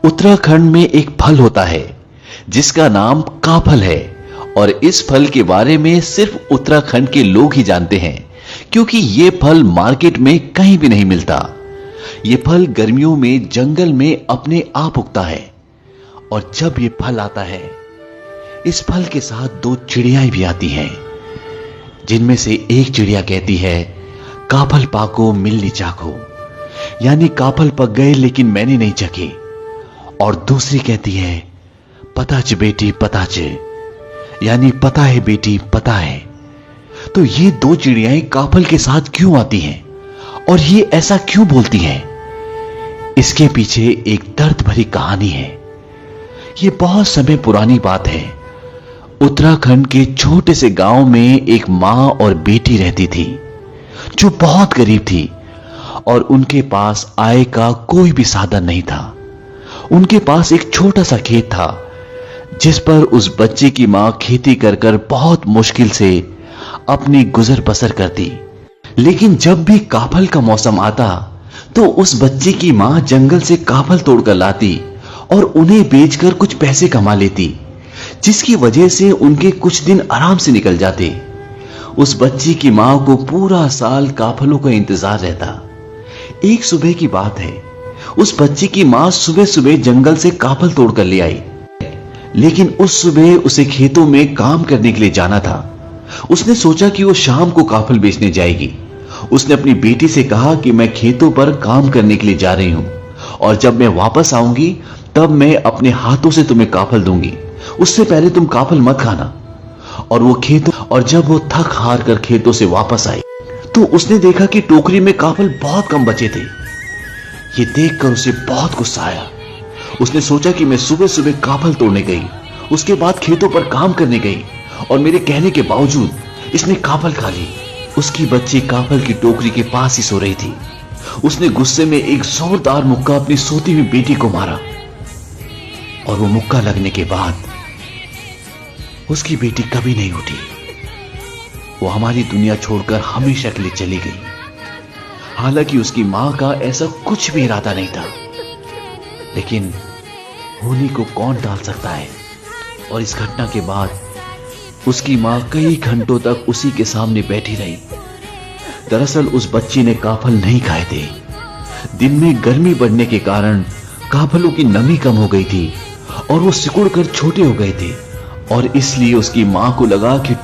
उत्तराखंड में एक फल होता है जिसका नाम काफल है और इस फल के बारे में सिर्फ उत्तराखंड के लोग ही जानते हैं क्योंकि ये फल मार्केट में कहीं भी नहीं मिलता। ये फल गर्मियों में जंगल में अपने आप उगता है और जब ये फल आता है इस फल के साथ दो चिड़ियाएं भी आती हैं जिनमें से एक चिड़िया कहती है काफल पाको मिलनी चाको, यानी काफल पक गए लेकिन मैंने नहीं चखे, और दूसरी कहती है पताच बेटी पताच, यानी पता है बेटी पता है। तो ये दो चिड़ियाएं काफल के साथ क्यों आती हैं और ये ऐसा क्यों बोलती हैं? इसके पीछे एक दर्द भरी कहानी है। ये बहुत समय पुरानी बात है। उत्तराखंड के छोटे से गांव में एक मां और बेटी रहती थी जो बहुत गरीब थी और उनके पास आय का कोई भी साधन नहीं था। उनके पास एक छोटा सा खेत था जिस पर उस बच्चे की मां खेती कर कर बहुत मुश्किल से अपनी गुजर बसर करती। लेकिन जब भी काफल का मौसम आता तो उस बच्चे की मां जंगल से काफल तोड़कर लाती और उन्हें बेचकर कुछ पैसे कमा लेती, जिसकी वजह से उनके कुछ दिन आराम से निकल जाते। उस बच्ची की मां को पूरा साल काफलों का इंतजार रहता। एक सुबह की बात है, उस बच्ची की मां सुबह सुबह जंगल से काफल तोड़कर ले आई, लेकिन उस सुबह उसे खेतों में काम करने के लिए जाना था। उसने सोचा कि वो शाम को काफल बेचने जाएगी। उसने अपनी बेटी से कहा कि मैं खेतों पर काम करने के लिए जा रही हूं और जब मैं वापस आऊंगी तब मैं अपने हाथों से तुम्हें काफल दूंगी, उससे पहले तुम काफल मत खाना। और जब वो थक हार कर खेतों से वापस आई तो उसने देखा कि टोकरी में काफल बहुत कम बचे थे। ये देखकर उसे बहुत गुस्सा आया। उसने सोचा कि मैं सुबह सुबह काफल तोड़ने गई, उसके बाद खेतों पर काम करने गई और मेरे कहने के बावजूद इसने काफल खा ली। उसकी बच्ची काफल की टोकरी के पास ही सो रही थी। उसने गुस्से में एक जोरदार मुक्का अपनी सोती हुई बेटी को मारा और वो मुक्का लगने के बाद उसकी बेटी कभी नहीं उठी। वो हमारी दुनिया छोड़कर हमेशा के लिए चली गई। हालांकि उसकी मां का ऐसा कुछ भी इरादा नहीं था, लेकिन होली को कौन टाल सकता है। और इस घटना के बाद उसकी मां कई घंटों तक उसी के सामने बैठी रही। दरअसल उस बच्ची ने काफल नहीं खाए थे। दिन में गर्मी बढ़ने के कारण काफलों की नमी कम हो गई थी और वो सिकुड़ कर छोटे हो गए थे और इसलिए उसकी मां को लगा कि